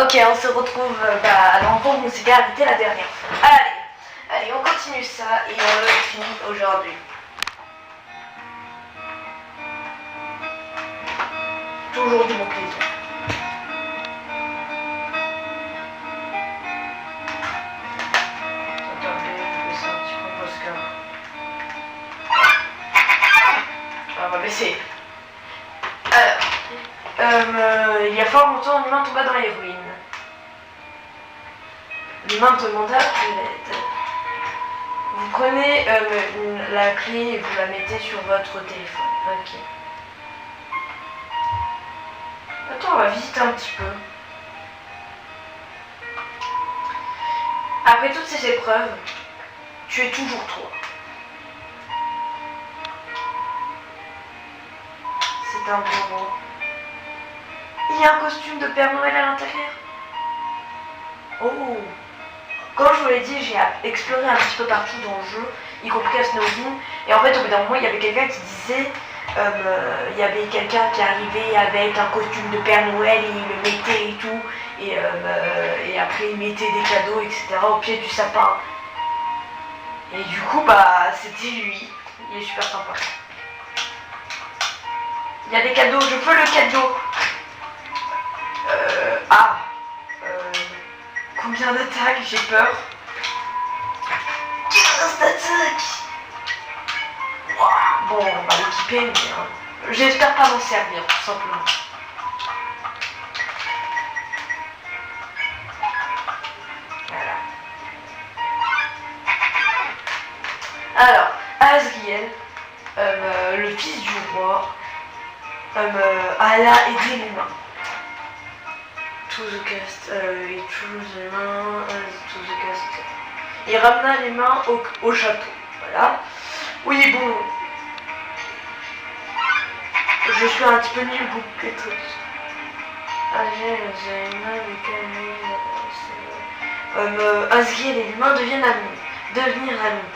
Ok, on se retrouve à l'endroit où on s'était arrêté la dernière fois. Allez, on continue ça et on le finit aujourd'hui. Toujours du bon plaisir. Attends, je vais baisser un petit peu parce que... on va baisser. Alors, il y a fort longtemps, un humain tomba dans les ruines. L'humain demanda l'aide. Vous prenez la clé et vous la mettez sur votre téléphone. Ok. Attends, on va visiter un petit peu. Après toutes ces épreuves, tu es toujours toi. C'est un bon mot. Il y a un costume de Père Noël à l'intérieur. Oh! Comme je vous l'ai dit, j'ai exploré un petit peu partout dans le jeu, y compris à Snowdin. Et en fait, au bout d'un moment, il y avait quelqu'un qui disait, il y avait quelqu'un qui arrivait avec un costume de Père Noël et il le mettait et tout. Et après, il mettait des cadeaux, etc. au pied du sapin. Et du coup, c'était lui. Il est super sympa. Il y a des cadeaux, je veux le cadeau. Combien d'attaques? J'ai peur. 15 d'attaques. Wow. Bon, on va l'équiper, mais j'espère pas m'en servir, tout simplement. Voilà. Alors, Azriel, le fils du roi, alla aider l'humain. To the cast, he chose les mains, to the cast. Il ramena les mains au château. Voilà. Oui, bon. Je suis un petit peu nul pour les trucs. Asgiel et l'humain deviennent amis. Devenir amis.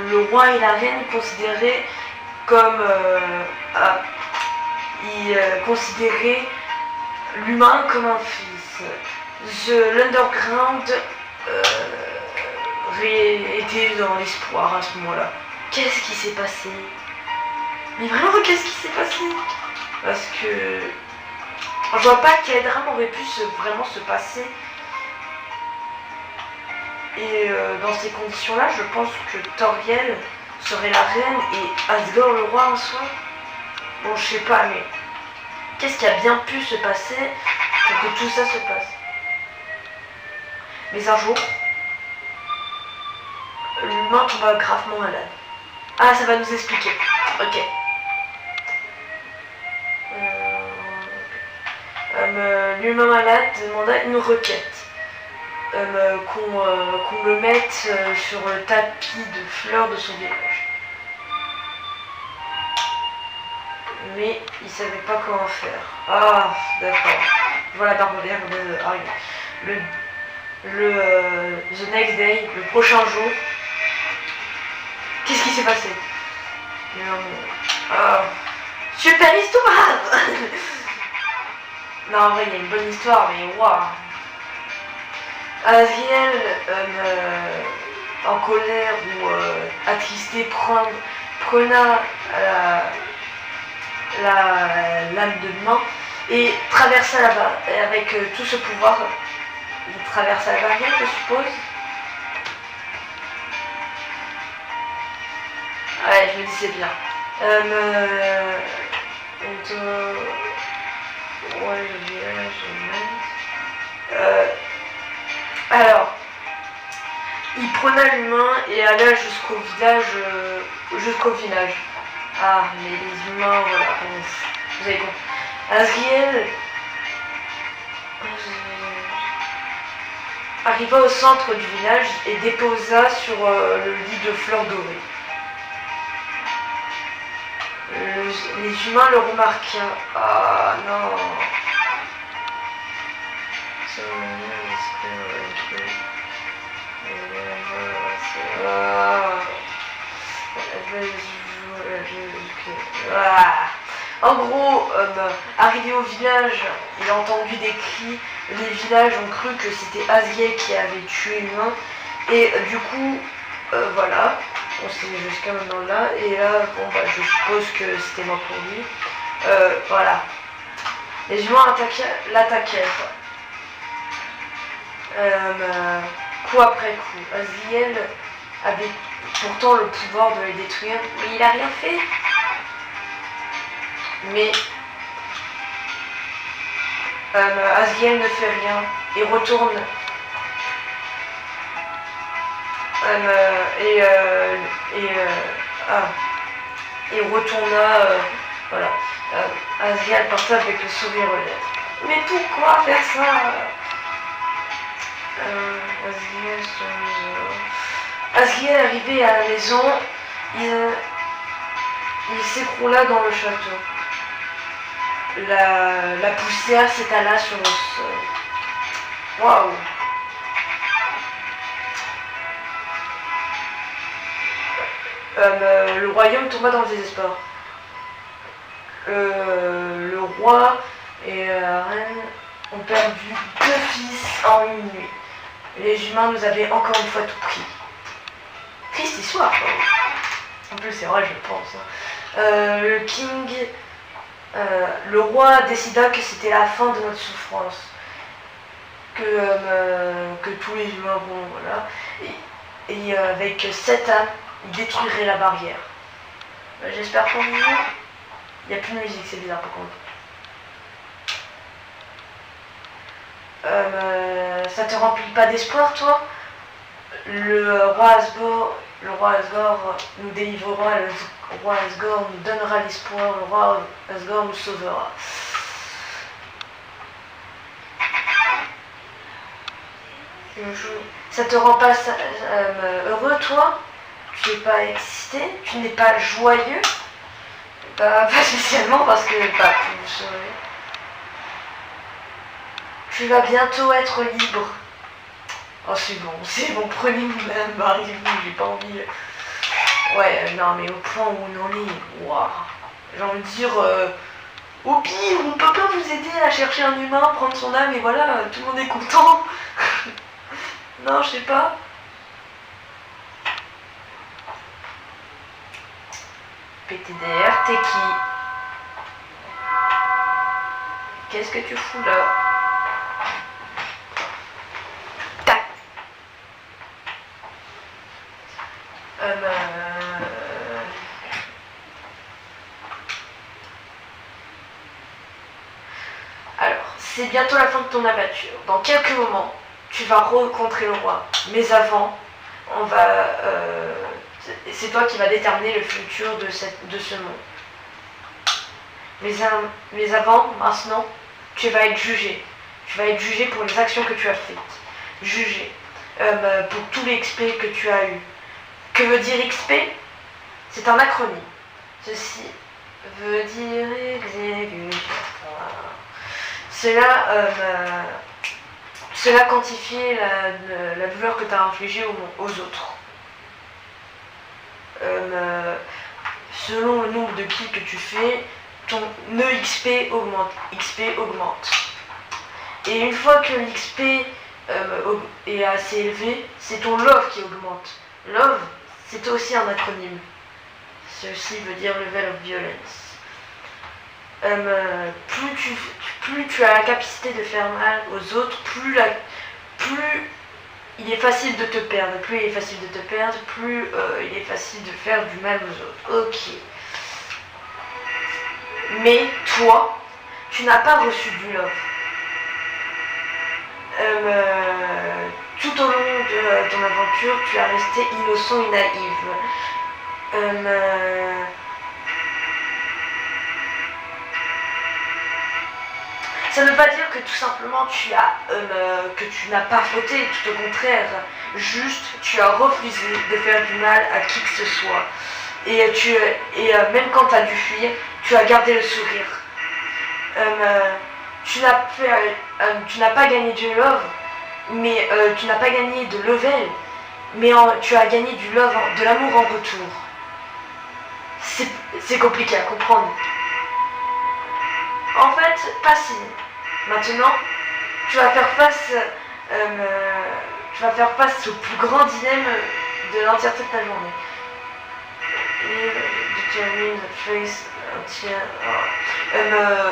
Le roi et la reine considéraient comme considéraient l'humain comme un fils. L'underground était dans l'espoir à ce moment-là. Qu'est-ce qui s'est passé? Mais vraiment, qu'est-ce qui s'est passé? Parce que je vois pas quel drame aurait pu vraiment se passer. Et dans ces conditions-là, je pense que Toriel serait la reine et Asgore le roi en soi. Bon, je sais pas, mais qu'est-ce qui a bien pu se passer pour que tout ça se passe? Mais un jour, l'humain tomba gravement malade. Ah, ça va nous expliquer. Ok. L'humain malade demanda une requête. Qu'on le mette sur le tapis de fleurs de son village. Mais il savait pas comment faire. Ah, d'accord. Voilà, barbolaire de the next day, le prochain jour. Qu'est-ce qui s'est passé? Super histoire. Non, en vrai, il y a une bonne histoire, mais waouh. Azriel, en colère ou attristé, prena la lame de l'humain et traversa là-bas. Et avec tout ce pouvoir, il traversa la barrière, je suppose. Ouais, je me disais bien. Alors, il prena l'humain et alla jusqu'au village. Ah, mais les humains, voilà, vous avez compris. Azriel arriva au centre du village et déposa sur le lit de fleurs dorées. Les humains le remarquèrent. Ah non. Ah. En gros, arrivé au village, il a entendu des cris. Les villages ont cru que c'était Asriel qui avait tué l'humain. Et du coup, voilà, on s'est jusqu'à maintenant là. Et là, bon, bah, je suppose que c'était mort pour lui. Voilà. Les humains l'attaquèrent. Coup après coup. Asriel avait pourtant le pouvoir de les détruire, mais il n'a rien fait. Mais Asriel ne fait rien et retourne. Et retourna. Voilà. Asriel partait avec le sourire aux lèvres. Mais pourquoi faire ça? Asriel arrivé à la maison, il s'écroula dans le château. La poussière s'étala sur le sol. Waouh! Le royaume tomba dans le désespoir. Le roi et la reine ont perdu 2 fils en une nuit. Les humains nous avaient encore une fois tout pris. Triste histoire, quoi. En plus, c'est vrai, je pense. Le king, le roi décida que c'était la fin de notre souffrance. Que tous les humains vont, voilà. Et avec 7 âmes, il détruirait la barrière. J'espère qu'on vous. Il n'y a plus de musique, c'est bizarre par contre. Ça te remplit pas d'espoir, toi? Le roi Asgore nous délivrera, le roi Asgore nous donnera l'espoir, le roi Asgore nous sauvera. Ça te rend pas heureux, toi? Tu n'es pas excité? Tu n'es pas joyeux? Pas spécialement parce que vous saurez. Tu vas bientôt être libre. Oh c'est bon, prenez-vous même, mariez-vous, j'ai pas envie. Ouais, non mais au point où on en est, waouh. J'ai envie de dire, au pire, on peut pas vous aider à chercher un humain, prendre son âme et voilà, tout le monde est content. Non, je sais pas. PTDR, t'es qui? Qu'est-ce que tu fous là? Tac. Alors, c'est bientôt la fin de ton aventure. Dans quelques moments, tu vas rencontrer le roi. Mais avant, c'est toi qui vas déterminer le futur de ce monde. Mais avant, maintenant, tu vas être jugé. Tu vas être jugé pour les actions que tu as faites. Jugé pour tous les XP que tu as eu. Que veut dire XP? C'est un acronyme. Ceci veut dire exécution. Cela quantifie la douleur que tu as infligée aux autres. Selon le nombre de kills que tu fais, ton XP augmente. Et une fois que l'XP est assez élevé, c'est ton love qui augmente. Love, c'est aussi un acronyme. Ceci veut dire level of violence. Plus tu as la capacité de faire mal aux autres, plus il est facile de te perdre. Plus il est facile de te perdre, plus il est facile de faire du mal aux autres. Ok. Mais toi, tu n'as pas reçu du love. Tout au long de ton aventure, tu as resté innocent et naïf. Ça ne veut pas dire que tout simplement que tu n'as pas fauté, tout au contraire. Juste, tu as refusé de faire du mal à qui que ce soit. Et même quand tu as dû fuir, tu as gardé le sourire. Tu n'as pas gagné de love, mais tu n'as pas gagné de level, mais tu as gagné du love, de l'amour en retour. c'est compliqué à comprendre. En fait, pas si. Maintenant, tu vas faire face au plus grand dilemme de l'entièreté de ta journée.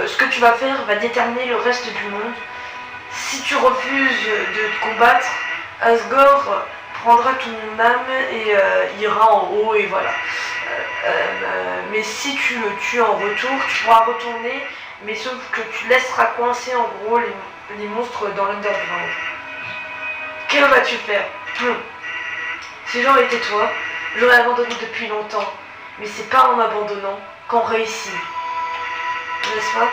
Ce que tu vas faire va déterminer le reste du monde. Si tu refuses de te combattre, Asgore prendra ton âme et ira en haut et voilà. Mais si tu le tues en retour, tu pourras retourner, mais sauf que tu laisseras coincer en gros les monstres dans l'underground. Que vas-tu faire? Si j'en étais toi, j'aurais abandonné depuis longtemps, mais c'est pas en abandonnant qu'on réussit. N'est-ce pas?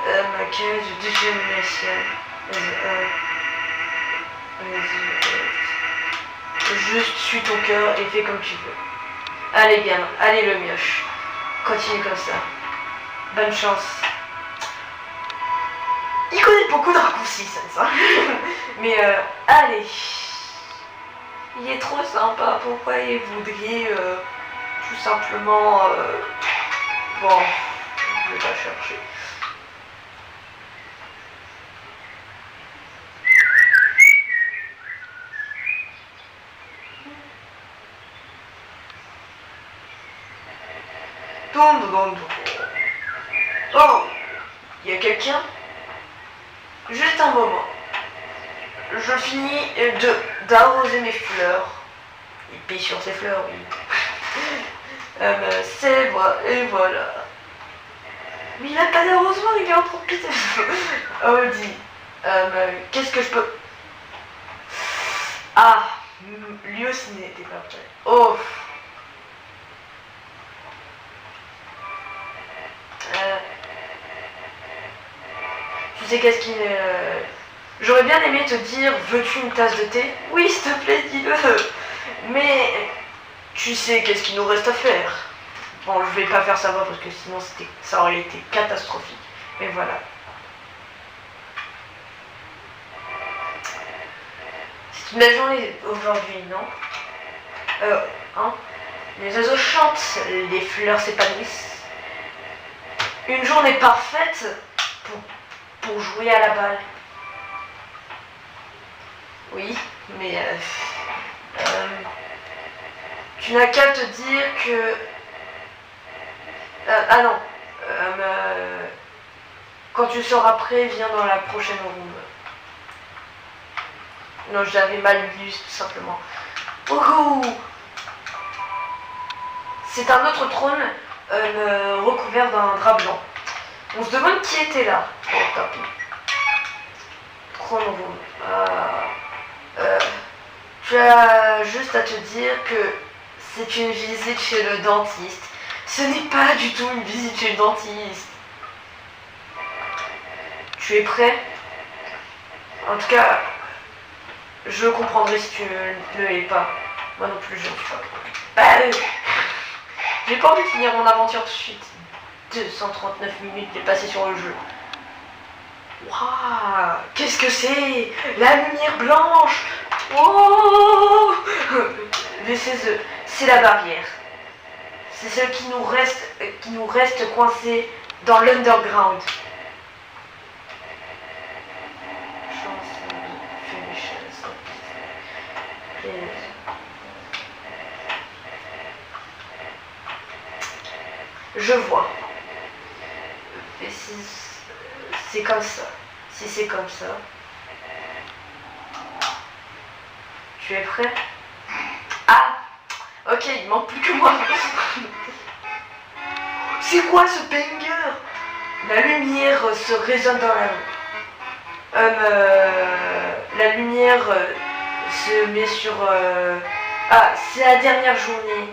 Ma cage de détermination. Juste suis ton cœur et fais comme tu veux. Allez bien, allez le mioche. Continue comme ça. Bonne chance. Il connaît beaucoup de raccourcis, ça. Mais allez. Il est trop sympa. Pourquoi il voudrait tout simplement... Bon, je vais pas chercher. Oh, il y a quelqu'un? Juste un moment. Je finis d'arroser mes fleurs. Il pisse sur ses fleurs, oui. C'est moi, et voilà. Mais il n'a pas d'arrosoir, il est en train de pisser. Oh, dis. Qu'est-ce que je peux... Ah, lui aussi n'était pas prêt. Oh. Tu sais qu'est-ce qui... J'aurais bien aimé te dire, veux-tu une tasse de thé? Oui, s'il te plaît, dis-le. Mais tu sais qu'est-ce qu'il nous reste à faire? Bon, je vais pas faire ça parce que sinon ça aurait été catastrophique. Mais voilà. C'est une belle journée aujourd'hui, non? Hein? Les oiseaux chantent, les fleurs s'épanouissent. Une journée parfaite pour jouer à la balle. Oui, mais tu n'as qu'à te dire que... ah non, quand tu seras prêt, viens dans la prochaine room. Non, j'avais mal lu tout simplement. Wouhou! C'est un autre trône recouvert d'un drap blanc. On se demande qui était là. Oh, tapis. Trône room. Tu as juste à te dire que c'est une visite chez le dentiste. Ce n'est pas du tout une visite chez le dentiste. Tu es prêt? En tout cas, je comprendrai si tu ne l'es pas. Moi non plus, je ne suis pas. J'ai pas envie de finir mon aventure tout de suite. 239 minutes dépassées sur le jeu. Waouh, qu'est-ce que c'est? La lumière blanche. Oh, c'est la barrière. C'est ce qui nous reste coincés dans l'underground. Je vois. Et si c'est comme ça, si c'est comme ça, tu es prêt? Ah, ok, il manque plus que moi. C'est quoi ce banger? La lumière se résonne dans la rue. La lumière se met sur... Ah, c'est la dernière journée.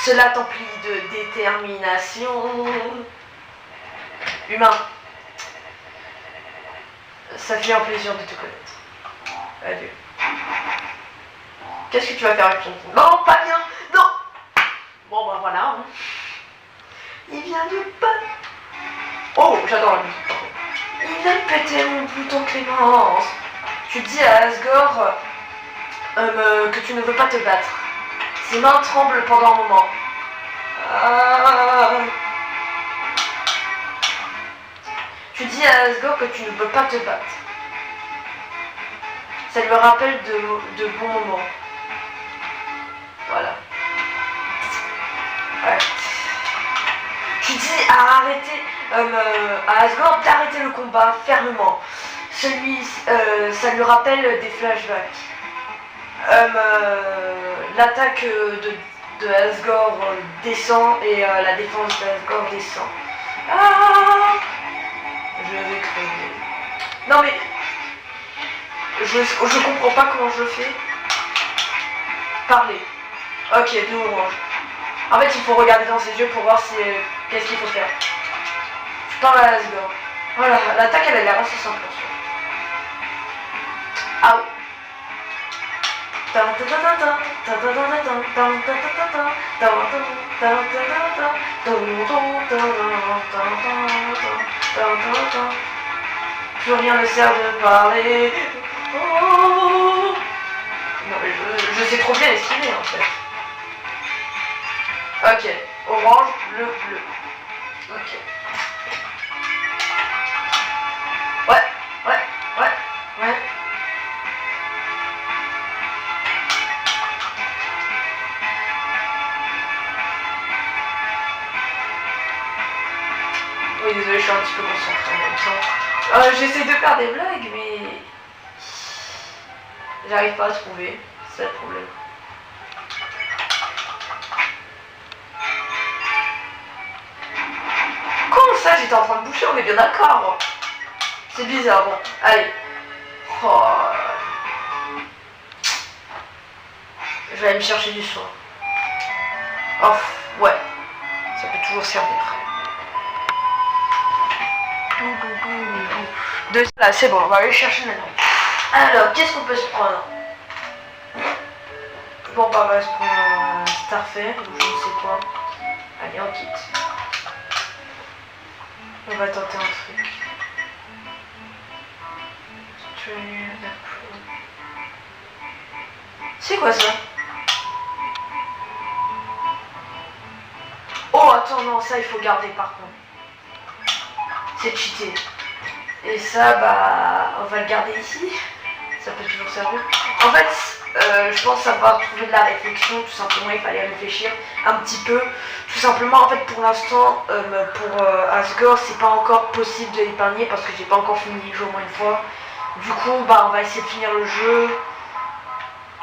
Cela t'emplit de détermination. Humain. Ça fait un plaisir de te connaître. Adieu. Qu'est-ce que tu vas faire avec ton trou? Non, pas bien. Non. Bon, bah voilà. Hein. Il vient de pas... Oh, j'adore la musique. Il vient de péter mon bouton Clémence. Tu dis à Asgore que tu ne veux pas te battre. Ses mains tremblent pendant un moment. Ah. Tu dis à Asgore que tu ne peux pas te battre. Ça lui rappelle de bons moments. Voilà. Ouais. Tu dis à arrêter, à Asgore d'arrêter le combat fermement. Ça lui rappelle des flashbacks. L'attaque de Asgore descend et la défense d'Asgore descend. Ah, je vais crever. Non mais je comprends pas comment je fais. Parler. Ok, de orange. En fait, il faut regarder dans ses yeux pour voir si qu'est-ce qu'il faut faire. Je parle à Asgore. Voilà, l'attaque elle a l'air assez simple en soi. Ah oui. Plus rien ne sert de parler. Oh. Non mais je sais trop bien esquiver en fait. Ok, orange, bleu, bleu. Ok. Ouais. Oui, désolé, je suis un petit peu concentrée en même temps. J'essaie de faire des blagues, mais j'arrive pas à trouver. C'est le problème. Comment ça, j'étais en train de boucher, on est bien d'accord. C'est bizarre, bon. Allez. Oh. Je vais aller me chercher du soin. Oh, ouais. Ça peut toujours servir. Là, c'est bon, on va aller chercher maintenant. Alors, qu'est-ce qu'on peut se prendre? Bon, bah, on va se prendre un Starfair ou je ne sais quoi. Allez, on quitte. On va tenter un truc. C'est quoi ça? Oh, attends, non, ça il faut garder par contre. C'est cheaté. Et ça, bah, on va le garder ici. Ça peut toujours servir. En fait, je pense avoir trouvé de la réflexion. Tout simplement, il fallait réfléchir un petit peu. Tout simplement, en fait, pour l'instant, pour Asgore, c'est pas encore possible de l'épargner parce que j'ai pas encore fini le jeu au moins une fois. Du coup, bah, on va essayer de finir le jeu.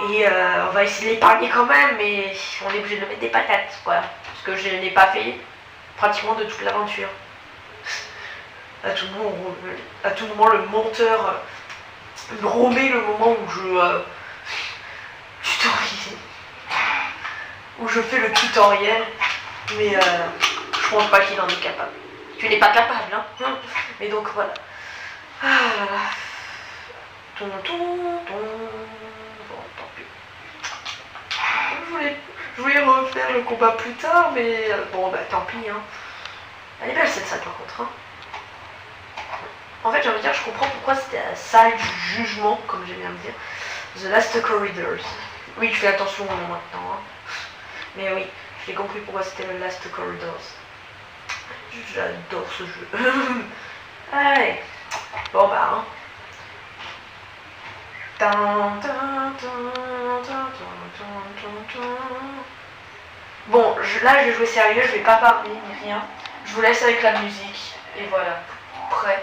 Et on va essayer de l'épargner quand même, mais on est obligé de mettre des patates, quoi. Parce que je n'ai pas fait pratiquement de toute l'aventure. À tout moment, le monteur me remet le moment où où je fais le tutoriel, mais je pense pas qu'il en est capable. Tu n'es pas capable, hein. Mais donc voilà. Ah. Bon, tant pis. Je voulais refaire le combat plus tard, mais bon, bah tant pis, hein. Elle est belle cette salle par contre, hein. En fait, j'ai envie de dire, je comprends pourquoi c'était la salle du jugement, comme j'aime bien le dire. The Last Corridors. Oui, je fais attention au nom maintenant, hein. Mais oui, j'ai compris pourquoi c'était le Last Corridors. J'adore ce jeu. Allez. Bon bah, hein. Bon, là je vais jouer sérieux, je vais pas parler ni rien. Je vous laisse avec la musique. Et voilà. Prêt.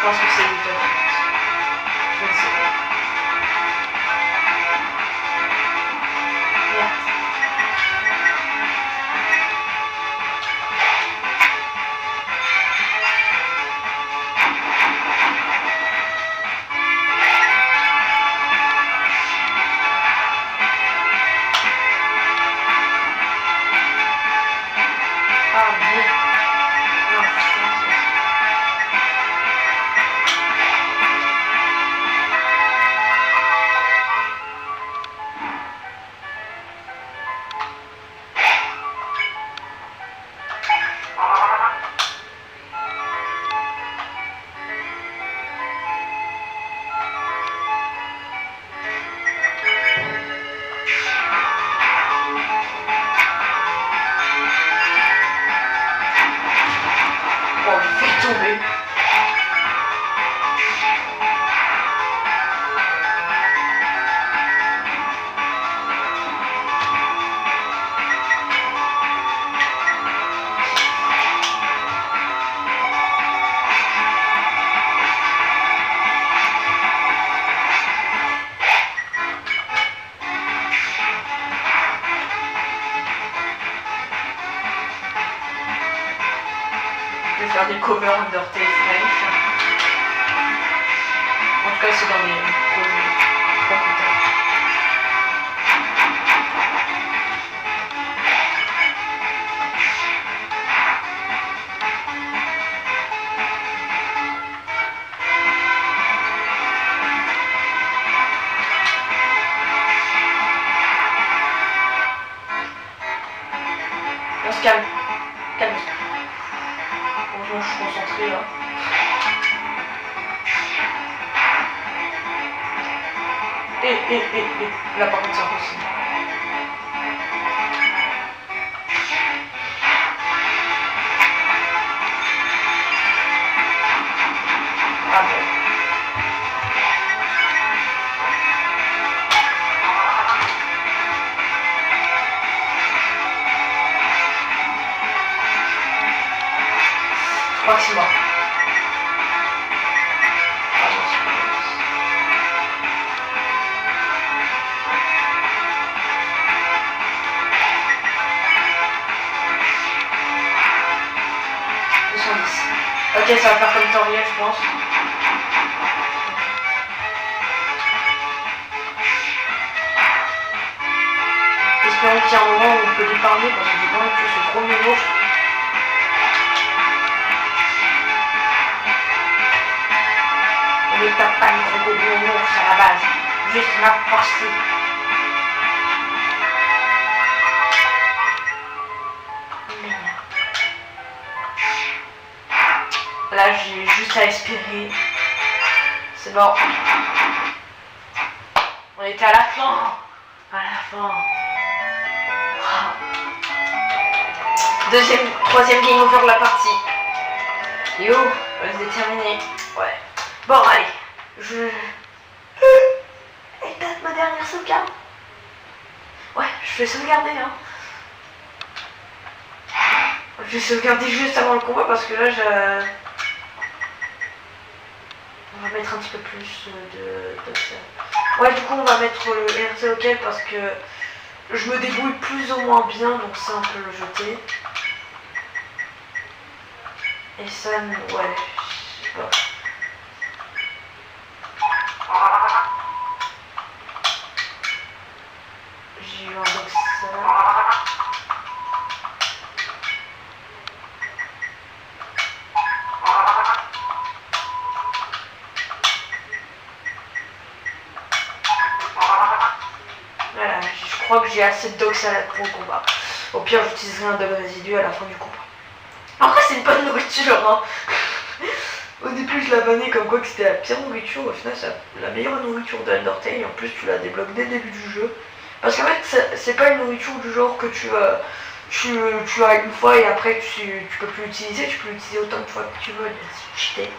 pense que c'est lui, je ne sais pas. Merde. Ah merde. Non, bon, je vais tomber. Je vais faire des covers Undertale French. En tout cas, c'est dans mes projets. Pas plus tard. On se calme. Calme-toi. Bonjour, je suis concentré là. Là par contre c'est impossible. Ah bon. Je crois que c'est moi. Ok, ça va faire comme temps réel, je pense. Espérons qu'il y a un moment où on peut l'épargner parce que j'ai pas envie que ce premier monstre. On ne tape pas les gros gobelins monstres à la base. Juste la forcer. Là, j'ai juste à espérer. C'est bon. On était à la fin. À la fin. Troisième game over de la partie. Yo, c'est terminé. Ouais. Bon, allez. Et peut-être ma dernière sauvegarde. Ouais, je vais sauvegarder, hein. Je vais sauvegarder juste avant le combat parce que là, on va mettre un petit peu plus de ça. Ouais, du coup, on va mettre le RT auquel parce que je me débrouille plus ou moins bien, donc ça, on peut le jeter. Et ça, ouais, je sais pas. J'ai eu un Doxa. Voilà, je crois que j'ai assez de Doxalate pour le combat. Au pire, j'utiliserai un dog résidu à la fin du combat. Après, c'est une bonne nourriture, hein. Au début, je la bannais comme quoi que c'était la pire nourriture. Au final, c'est la meilleure nourriture de Undertale. Et en plus, tu la débloques dès le début du jeu. Parce qu'en fait, c'est pas une nourriture du genre que tu as une fois et après tu peux plus l'utiliser. Tu peux l'utiliser autant de fois que tu veux. C'est cheaté.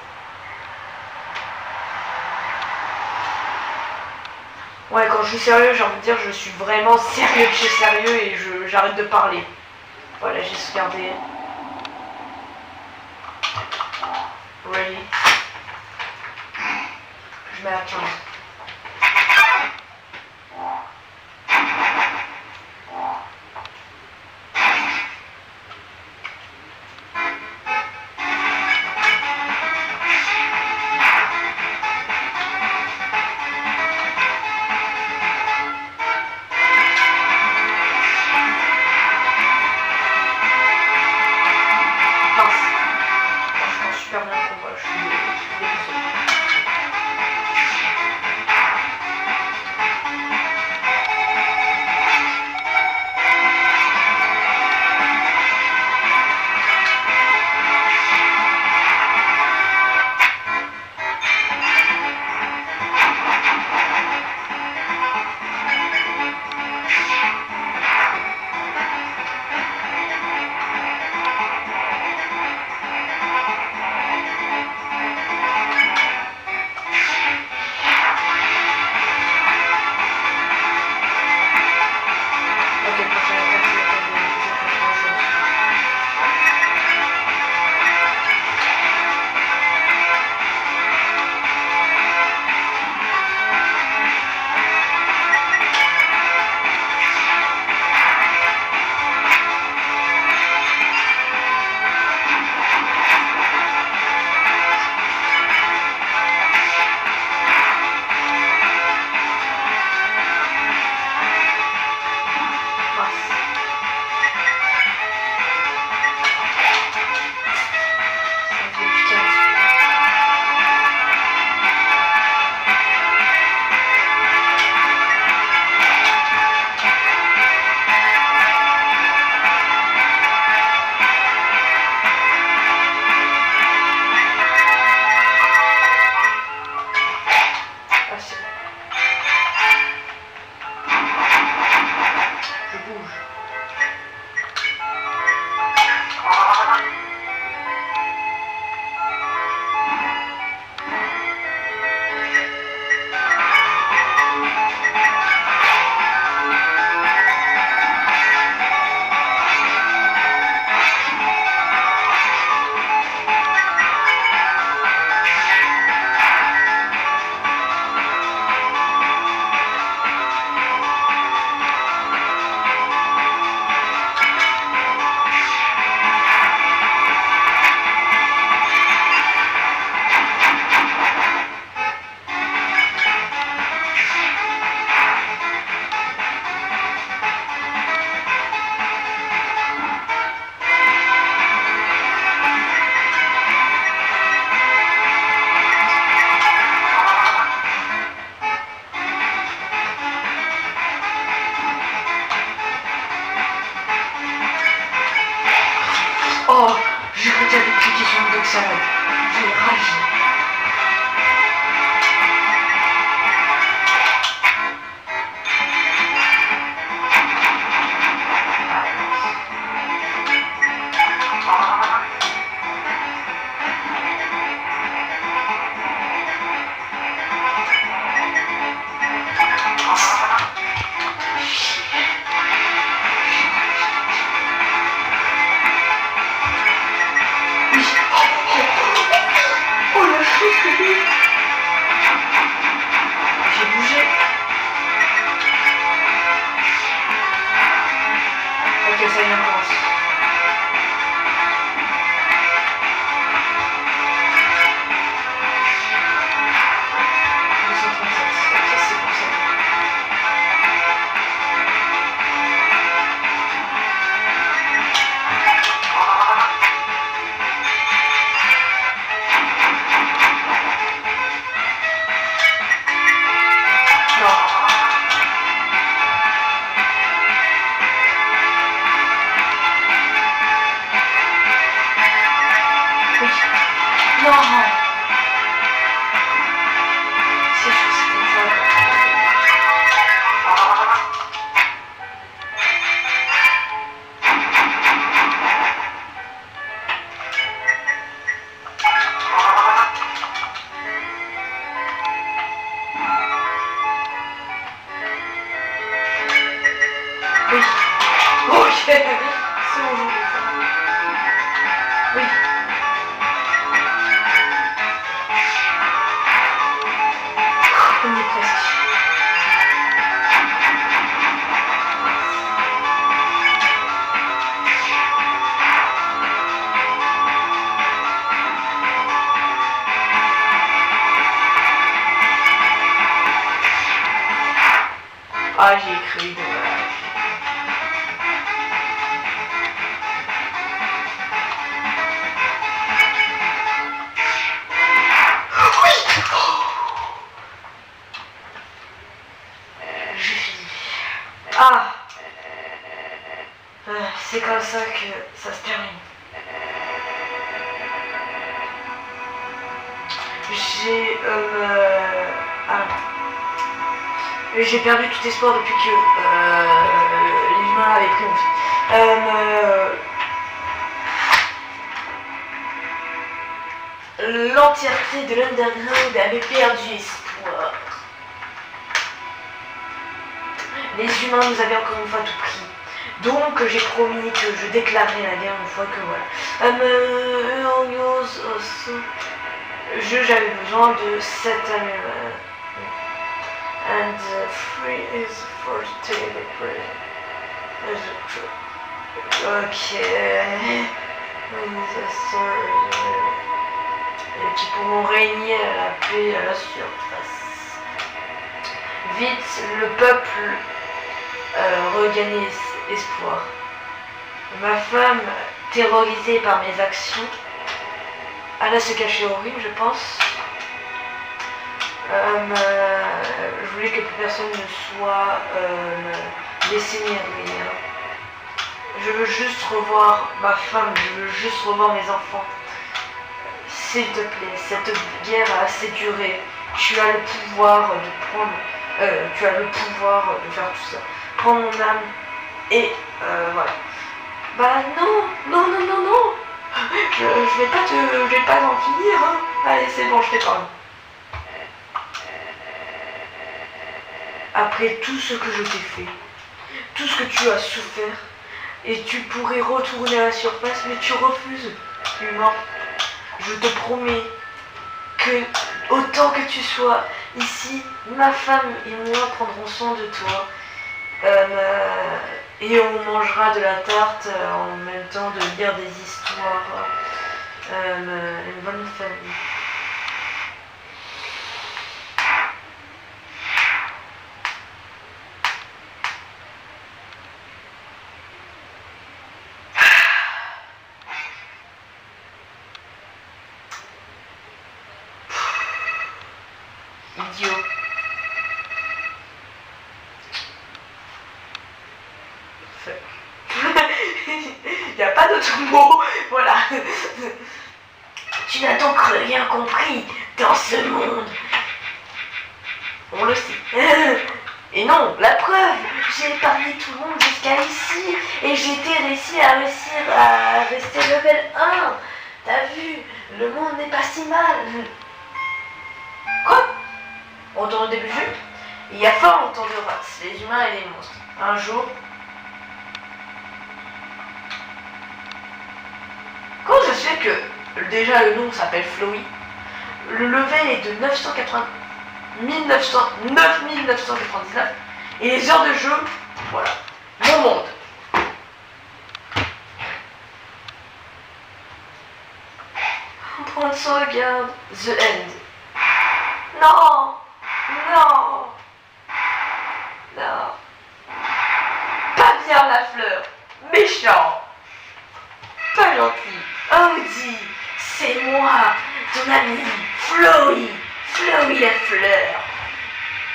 Ouais, quand je suis sérieux, j'ai envie de dire, je suis vraiment sérieux de chez sérieux et j'arrête de parler. Voilà, j'ai sauvegardé. Ready. Je mets à 15. Super bien le combat, je suis dégoûté. Oh, j'ai cru que j'avais cliqué sur une box salade. J'ai ragi. J'ai bougé. Ok, ça y est, on commence. Ok, c'est pour ça. Non. C'est sûr, c'était ça. Oui. Ok. C'est bon, je vais faire. Oui. Ah, j'ai cru, dommage. J'ai fini. Ah, c'est comme ça que ça se termine. J'ai perdu tout espoir depuis que les humains avaient pris mon fils. L'entièreté de l'underground avait perdu espoir. Les humains nous avaient encore une fois tout pris. Donc j'ai promis que je déclarerai la guerre une fois que voilà. J'avais besoin de 7 animaux. And free is first delivery. Ok. Et qui pourront régner à la paix à la surface. Vite, le peuple regagnait espoir. Ma femme, terrorisée par mes actions, alla se cacher au ruines, je pense. Je voulais que plus personne ne soit laissé mourir. Je veux juste revoir ma femme, je veux juste revoir mes enfants. S'il te plaît, cette guerre a assez duré. Tu as le pouvoir de prendre, tu as le pouvoir de faire tout ça. Prends mon âme et voilà. Bah non. Je vais pas en finir. Hein. Allez, c'est bon, je t'épargne. Après tout ce que je t'ai fait, tout ce que tu as souffert, et tu pourrais retourner à la surface, mais tu refuses, humain. Je te promets que autant que tu sois ici, ma femme et moi prendrons soin de toi. Et on mangera de la tarte en même temps de lire des histoires. Une bonne famille. Idiot. Il n'y a pas d'autre mot, voilà. Tu n'as donc rien compris dans ce monde. On le sait. Et non, la preuve, j'ai épargné tout le monde jusqu'à ici et j'ai réussi à rester level 1. T'as vu, le monde n'est pas si mal. Quoi? On tourne au début du jeu. Il y a fort longtemps de races, les humains et les monstres. Un jour... Comment ça se fait que déjà le nom s'appelle Flowey? Le level est de 9999 et les heures de jeu, voilà, mon monde. Prendre sauvegarde, The End. Non. Pas bien la fleur, méchant. Pas gentil. Audi, c'est moi, ton ami, Flowey la fleur.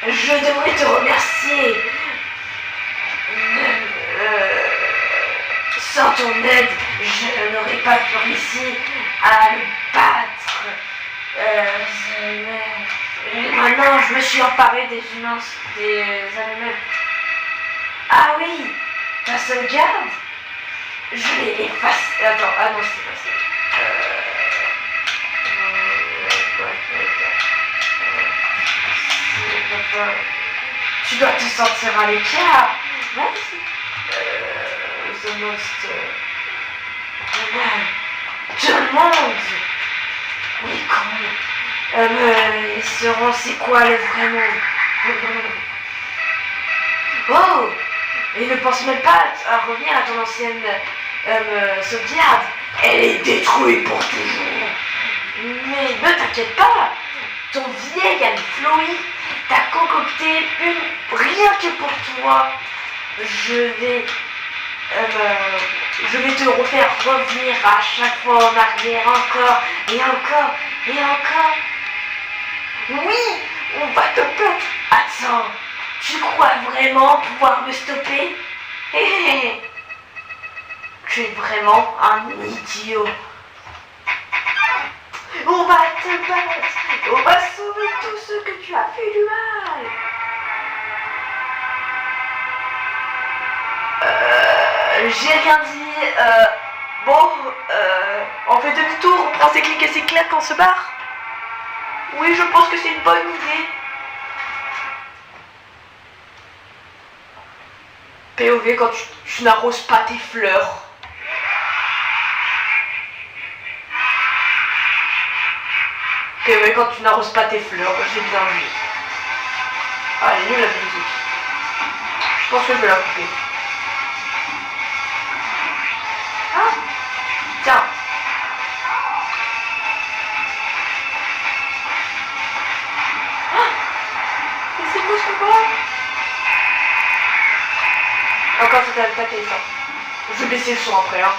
Je devrais te remercier. Sans ton aide, je n'aurais pas pu réussir à le battre. Maintenant, je me suis emparé des humains, des animaux. Ah oui, ta sauvegarde? Je l'ai effacée. Attends, ah non, c'est pas ça. Tu dois te sentir à l'écart. Merci. The most... Tout le monde. Oui, comment ils seront, c'est quoi le vrai monde? Oh. Et ne pense même pas à revenir à ton ancienne sauvegarde. Elle est détruite pour toujours. Mais ne t'inquiète pas. Ton vieil ami Flowey t'as concocté rien que pour toi. Je vais te refaire revenir à chaque fois en arrière, encore et encore et encore. Oui, on va te battre. Attends, tu crois vraiment pouvoir me stopper? Tu es vraiment un idiot. On va te battre. On va sauver tous ceux que tu as fait du mal. J'ai rien dit. Bon, on fait demi-tour, on prend ses clics et ses claques, on se barre. Oui, je pense que c'est une bonne idée. POV quand tu n'arroses pas tes fleurs. POV quand tu n'arroses pas tes fleurs, j'ai bien vu. Ah, elle est nulle la musique. Je pense que je vais la couper. Ah, tiens. Mais c'est quoi ce combat? Encore ça t'a tapé ça. Je vais baisser le son après hein.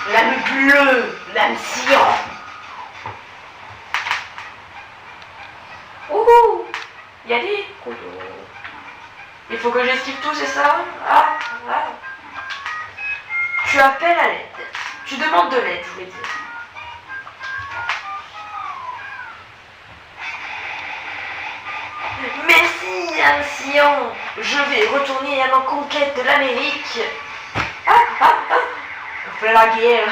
L'âme bleue, l'âme sillon. Ouhou. Il y a des couteaux. Il faut que j'esquive tout, c'est ça? Ah. Tu appelles à l'aide. Tu demandes de l'aide, je voulais dire. Merci, âme sillon. Je vais retourner à ma conquête de l'Amérique. On fait la guerre.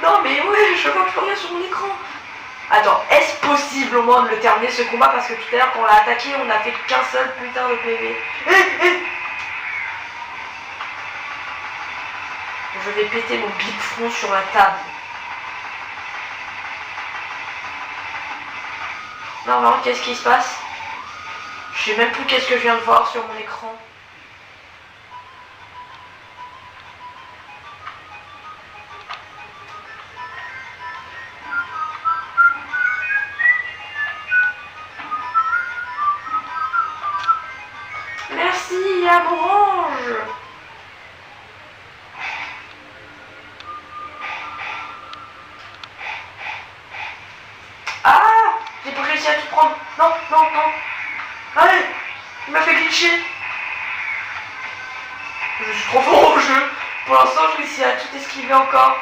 Non mais ouais, je vois plus rien sur mon écran. Attends, est-ce possible au moins de le terminer ce combat? Parce que tout à l'heure quand on l'a attaqué, on n'a fait qu'un seul putain de PV. Je vais péter mon big front sur la table. Non, vraiment, qu'est-ce qui se passe? Je sais même plus qu'est-ce que je viens de voir sur mon écran. Merci, à Orange. Ah, j'ai pas réussi à tout prendre. Non. Allez, il m'a fait glitcher. Je suis trop fort au jeu. Pour l'instant, je réussis à tout esquiver encore.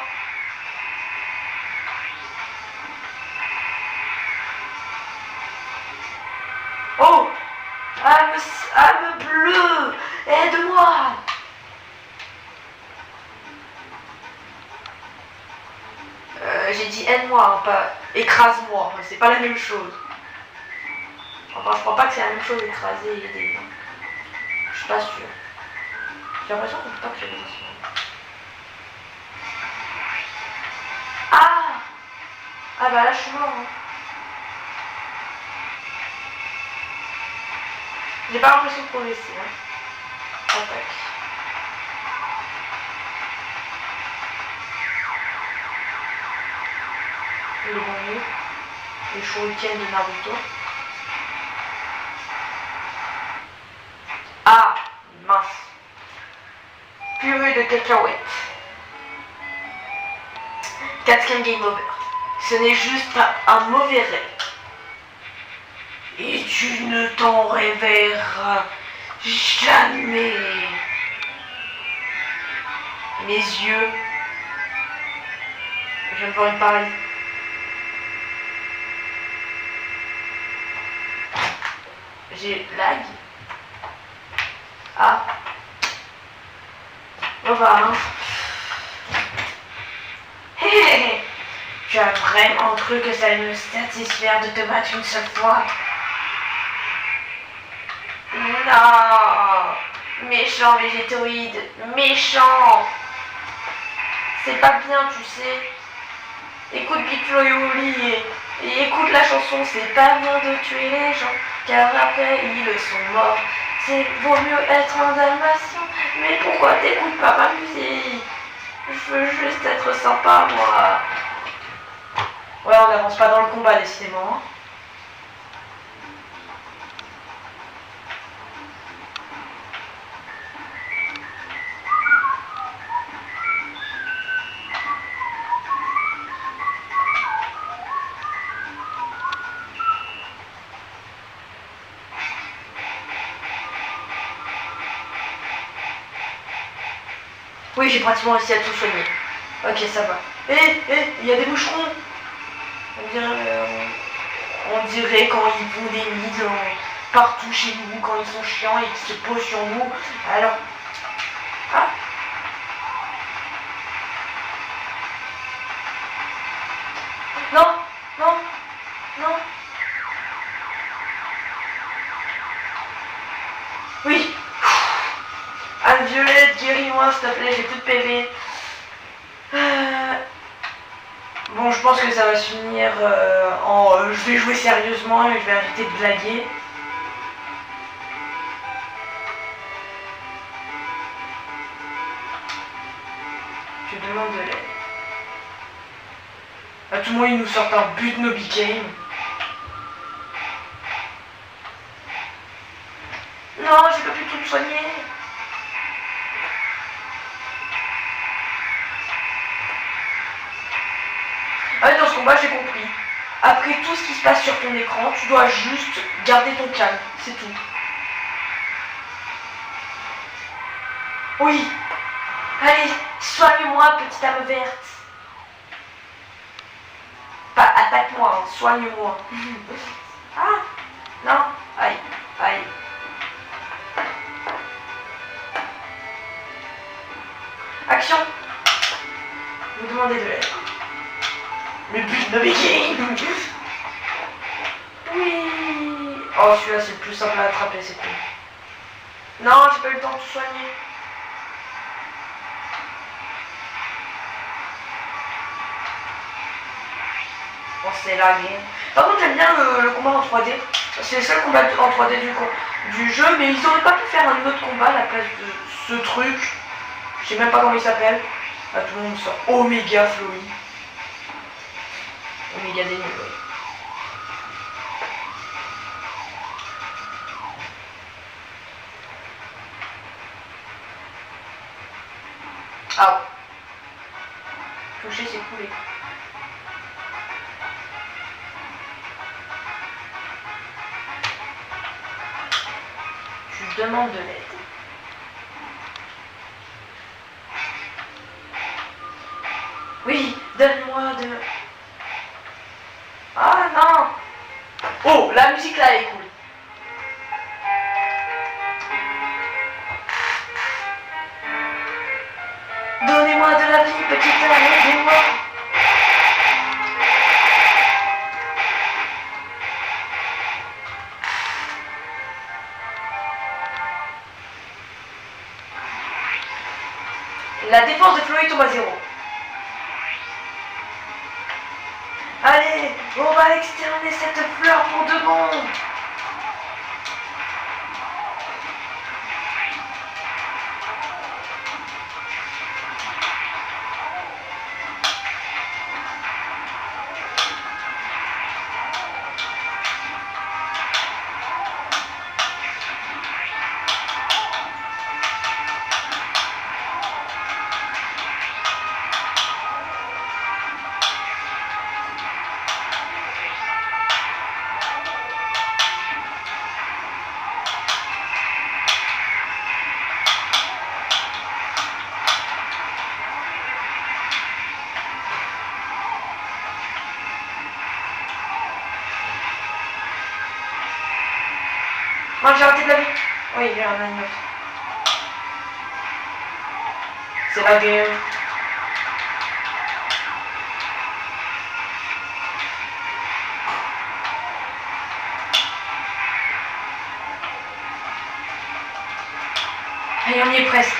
Oh, âme bleue, aide-moi. J'ai dit aide-moi, hein, pas écrase-moi. C'est pas la même chose. Enfin, je crois pas que c'est la même chose écraser et aider. Je suis pas sûre. J'ai l'impression qu'on peut pas créer des questions. Ah bah là je suis mort. Hein. J'ai pas l'impression de progresser. Hein. Attaque. Le bon, les shurikens de Naruto. Ah, mince. Purée de cacahuètes. 4ème game over. Ce n'est juste un mauvais rêve. Et tu ne t'en réveilleras jamais. Mes yeux. Je viens de voir une pareille. J'ai lag. Ah. On va, hein. Hé, tu as vraiment cru que ça allait me satisfaire de te battre une seule fois? Non. Méchant végétoïde. Méchant. C'est pas bien, tu sais. Écoute Big Flo et Oli et écoute la chanson. C'est pas bien de tuer les gens, car après ils sont morts. C'est vaut mieux être un dalmatien. Mais pourquoi t'écoutes pas ma musique? Je veux juste être sympa, moi. Ouais, on n'avance pas dans le combat, décidément. Oui, j'ai pratiquement réussi à tout soigner. Ok, ça va. Il y a des boucherons. On dirait quand ils font des nids partout chez nous, quand ils sont chiants et qu'ils se posent sur nous. Alors... Ah. Non, non, non. Oui. Anne-Violette, guéris-moi s'il te plaît, j'ai plus de PV. Bon, je pense que ça va se finir en... je vais jouer sérieusement et je vais arrêter de blaguer. Je demande de l'aide. À tout le moins, ils nous sortent un but no game. Non, je peux plus tout me soigner. Ah, dans ce combat, j'ai compris. Après tout ce qui se passe sur ton écran, tu dois juste garder ton calme, c'est tout. Oui. Allez, soigne-moi, petite âme verte. Pas attaque-moi, hein, soigne-moi. Ah, non, aïe, aïe. Action. Vous demandez de l'aide. Le but de game. Oui. Oh, celui-là, c'est le plus simple à attraper, c'est tout. Non, j'ai pas eu le temps de tout soigner. Bon, c'est lagué. Par contre, j'aime bien le combat en 3D. C'est le seul combat en 3D du jeu, mais ils auraient pas pu faire un autre combat à la place de ce truc. Je sais même pas comment il s'appelle. Ah, tout le monde sort Omega Flowy. Omega des nuls, oui. Ah. Toucher, c'est coulé. Je demande de l'aide. Oui, donne-moi de... Ah non. Oh, la musique là est cool. Donnez-moi de la vie, petite âme, aidez-moi. La défense de Floyd tombe à 0. Allez, on va exterminer cette fleur pour de bon. Moi j'ai raté de la vie. Oui, j'ai un agneau. C'est la game. Allez, on y est presque.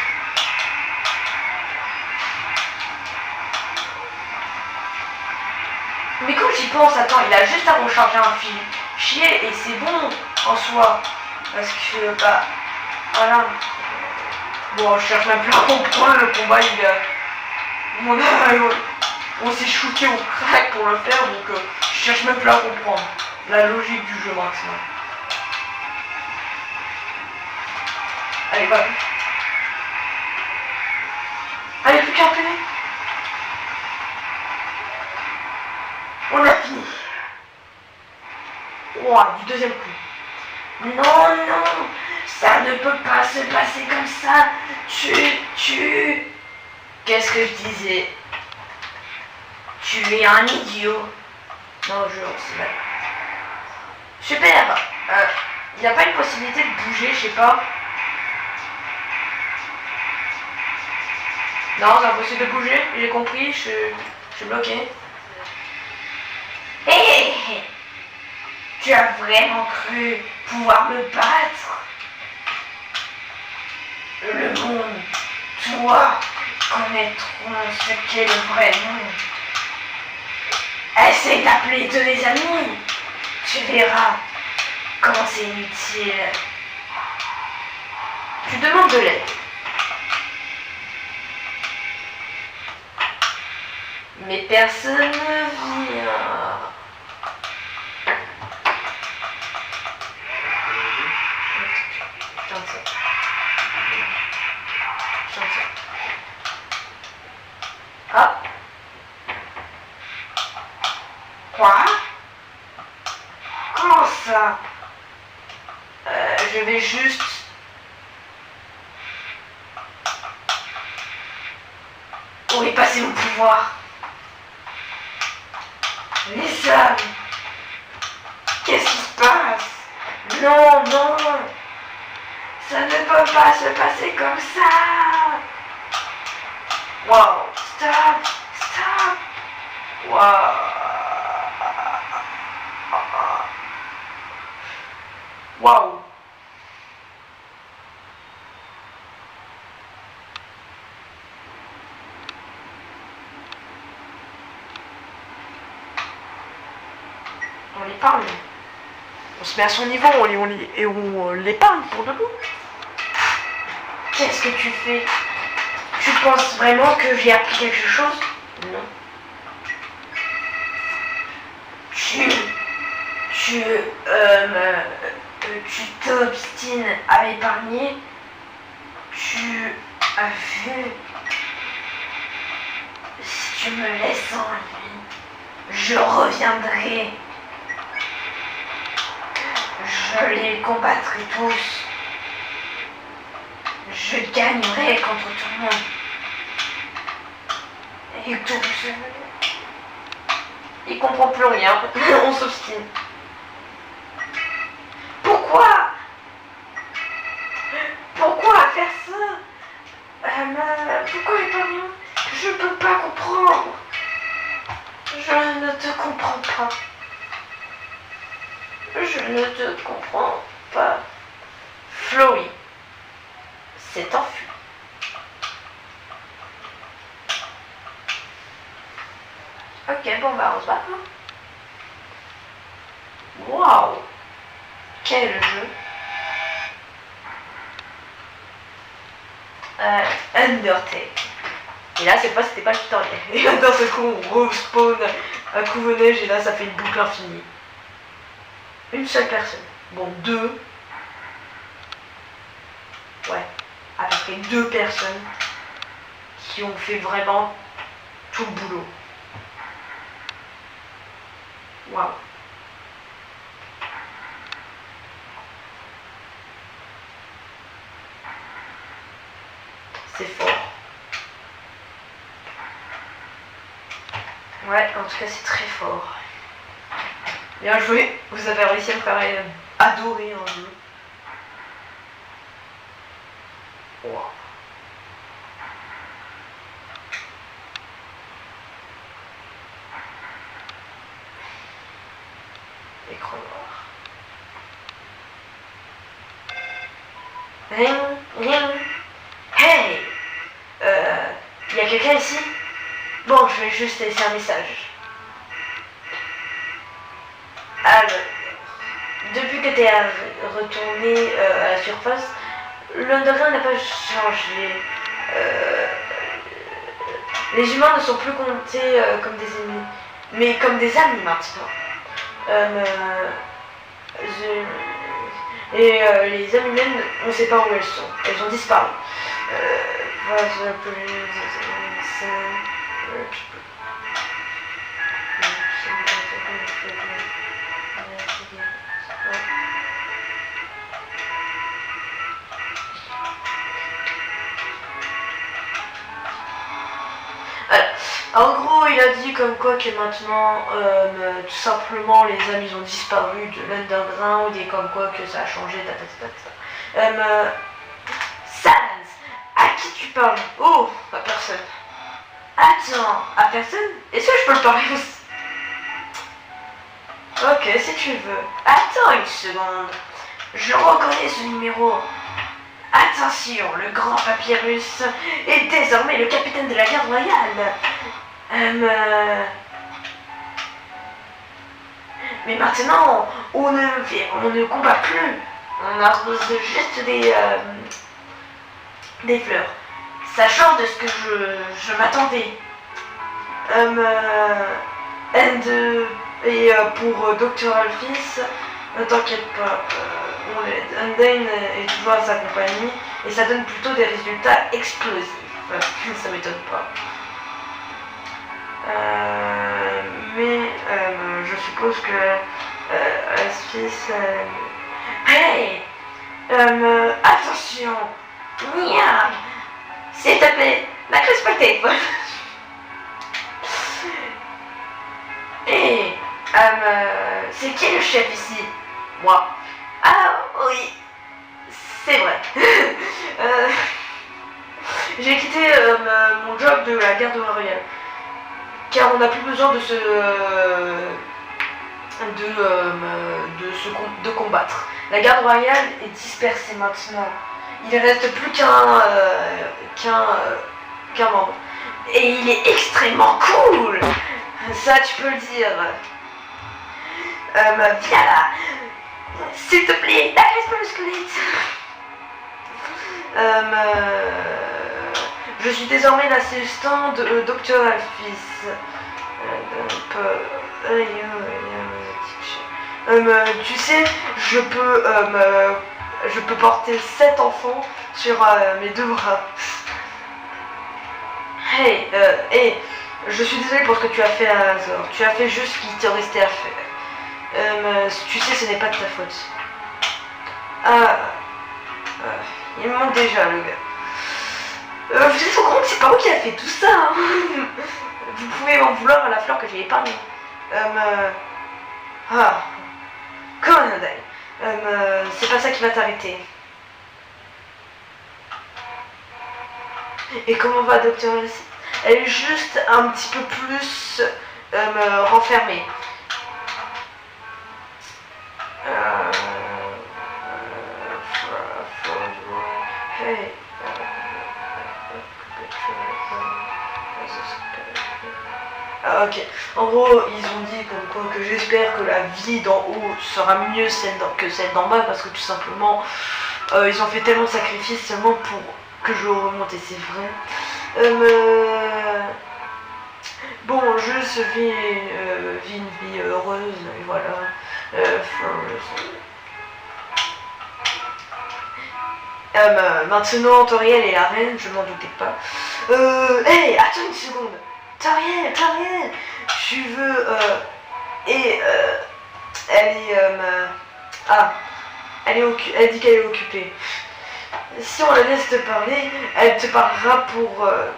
Mais quand j'y pense, attends, il a juste à recharger un fil. Chier et c'est bon en soi. Parce que, bah, voilà. Bon, je cherche même plus à comprendre le combat, on s'est shooté au crack pour le faire, donc je cherche même plus à comprendre la logique du jeu maximum. Allez, va. Allez, plus qu'un PV. On a fini. Oh, du deuxième coup. Non, non, ça ne peut pas se passer comme ça. Tu... Qu'est-ce que je disais? Tu es un idiot. Non, je c'est mal. Super. Il n'y a pas une possibilité de bouger, je sais pas. Non, c'est impossible de bouger, j'ai compris, je suis bloqué. Hé hé hé! Tu as vraiment cru pouvoir me battre? Le monde, toi, connaîtront ce qu'est le vrai monde. Essaye d'appeler tous les amis. Tu verras comment c'est inutile. Tu demandes de l'aide. Mais personne ne vient. Ah. Quoi? Comment ça? Je vais juste... Où est passé mon pouvoir? Les hommes! Qu'est-ce qui se passe? Non, non! Ça ne peut pas se passer comme ça! Wow! Stop! Stop! Wow! Wow! On l'épargne. On se met à son niveau et on l'épargne pour de bon. Qu'est-ce que tu fais? Tu penses vraiment que j'ai appris quelque chose? Non. Tu t'obstines à m'épargner. Tu as vu. Si tu me laisses en vie, je reviendrai. Je les combattrai tous. Je gagnerai contre tout le monde. Et tout ce... Il comprend plus rien. On s'obstine. Pourquoi? Pourquoi faire ça? Pourquoi épargner? Je peux pas comprendre. Je ne te comprends pas. Je ne te comprends pas. Flowey s'est enfui. Ok, bon bah on se bat. Waouh! Quel jeu! Undertale. Et là cette fois c'était pas le tutoriel. Et là d'un seul coup on respawn un coup neige et là ça fait une boucle infinie. Une seule personne. Bon, deux. Ouais, à peu près deux personnes qui ont fait vraiment tout le boulot. Waouh. C'est fort. Ouais, en tout cas c'est très fort. Bien joué, vous avez réussi à me faire adorer un jeu. Wow. Écran noir. Ring, ring. Hey! Y a quelqu'un ici? Bon, je vais juste laisser un message. Alors, depuis que tu es retourné à la surface, l'Underground n'a pas changé. Les humains ne sont plus comptés comme des ennemis, mais comme des amis maintenant. Les amies même, on ne sait pas où elles sont. Elles ont disparu. il a dit comme quoi que maintenant, tout simplement, les amis ont disparu de l'underground et comme quoi que ça a changé, Sans, à qui tu parles? Oh, à personne. Attends, à personne? Est-ce que je peux le parler aussi? Ok, si tu veux. Attends une seconde. Je reconnais ce numéro. Attention, le grand papyrus est désormais le capitaine de la garde royale. Mais maintenant, on ne combat plus. On arrose juste des fleurs. Ça change de ce que je m'attendais. Et pour Dr. Alphys, ne t'inquiète pas, Undyne est toujours à sa compagnie et ça donne plutôt des résultats explosifs. Ça m'étonne pas. Mais je suppose que Alphys... Hey, attention, Miam, s'il te plaît, n'accroche pas le téléphone. Hey, c'est qui le chef ici? Moi. Ah oui, c'est vrai. J'ai quitté mon job de la garde royale car on n'a plus besoin de combattre. La garde royale est dispersée maintenant. Il ne reste plus qu'un membre. Et il est extrêmement cool. Ça, tu peux le dire. Viens là. S'il te plaît, n'agresse pas le squelette. Je suis désormais l'assistant de Dr. Alphys. Tu sais, je peux porter 7 enfants sur mes 2 bras. Hey, je suis désolée pour ce que tu as fait à Azor. Tu as fait juste ce qu'il te restait à faire. Tu sais, ce n'est pas de ta faute. Il me manque déjà, le gars. Vous êtes au courant que c'est pas moi qui a fait tout ça, hein. Vous pouvez m'en vouloir à la fleur que j'ai épargnée. Comment Undyne, c'est pas ça qui va t'arrêter. Et comment va Dr. Alphys? Elle est juste un petit peu plus renfermée. Hey. Ok. En gros, ils ont dit comme quoi que j'espère que la vie d'en haut sera mieux que celle d'en bas parce que tout simplement, ils ont fait tellement de sacrifices seulement pour que je remonte et c'est vrai. Bon, juste vis une vie heureuse et voilà. Maintenant, Toriel est la reine, je m'en doutais pas. Hey, attends une seconde. Toriel, tu veux... elle est... elle dit qu'elle est occupée. Si on la laisse te parler, elle te parlera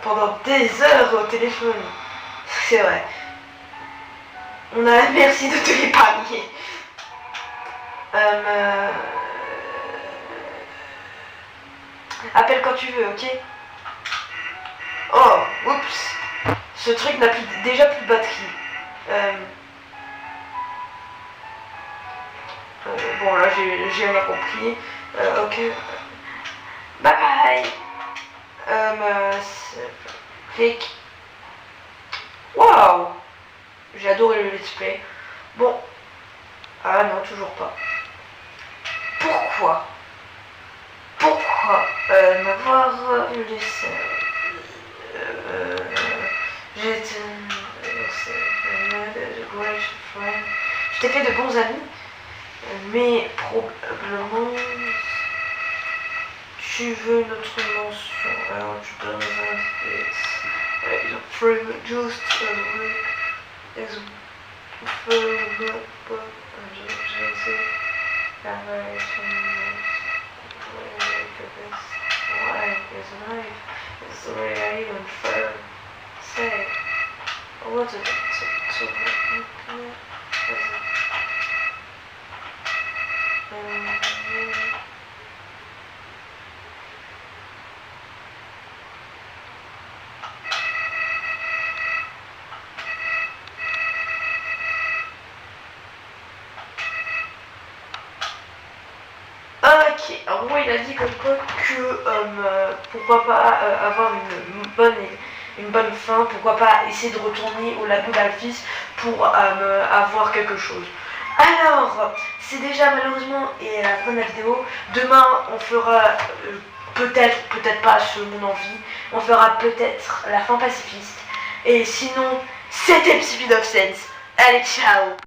pendant des heures au téléphone. C'est vrai. On a la merci de te l'épargner. Appelle quand tu veux, ok? Oh, oups. Ce truc n'a déjà plus de batterie. Bon, là, j'ai rien compris. Ok. Bye bye. Clic. Waouh. J'ai adoré le let's play. Bon. Ah non, toujours pas. Pourquoi m'avoir laissé... J'étais... Je t'ai fait de bons amis, mais probablement... Tu veux notre mention. Alors tu donnes un frame just is What the... Ok, en gros il a dit comme quoi que pourquoi pas avoir une bonne fin, pourquoi pas essayer de retourner au lago d'Alphys pour avoir quelque chose. Alors, c'est déjà malheureusement et à la fin de la vidéo. Demain on fera peut-être pas ce mon envie, on fera peut-être la fin pacifiste. Et sinon, c'était Speed of Sense. Allez, ciao.